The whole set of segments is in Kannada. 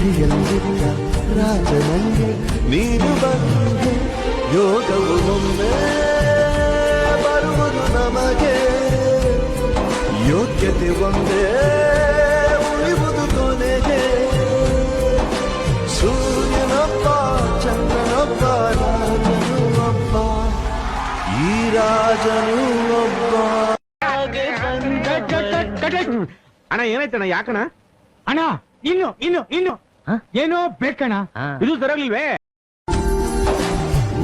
ಕಥೆಯಲ್ಲಿದ್ದ ರಾಜನಂಗೆ ನೀನು ಬಂದೆ ಯೋಗವು ಒಮ್ಮೆ ಬರುವುದು ನಮಗೆ ಯೋಗ್ಯತೆ ಒಂದೇ ಉಳಿವುದು ಕೊನೆಗೆ ಸೂರ್ಯನೊಬ್ಬ ಚಂದ್ರನೊಬ್ಬ ರಾಜನು ಒಬ್ಬ ಈ ರಾಜನು ಒಬ್ಬ ಅಣ್ಣ ಏನಾಯ್ತಣ್ಣ ಯಾಕಣ ಅಣ್ಣ ಇನ್ನು ಏನೋ ಬೇಕಣ್ಣ ಇದು ಸರಿಯಾಗ್ಲಿಲ್ವೇ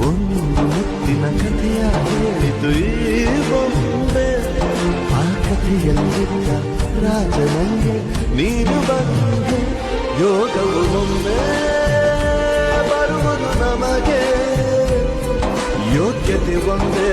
ಒಂದು ಮುತ್ತಿನ ಕಥೆಯ ಹೇಳಿತು ಈ ಬೊಂಬೆ ಆ ಕಥೆಯಲ್ಲಿದ್ದ ರಾಜನಂಗೆ ನೀನು ಬಂದೆ ಯೋಗವು ಒಮ್ಮೆ ಬರುವುದು ನಮಗೆ ಯೋಗ್ಯತೆ ಒಂದೇ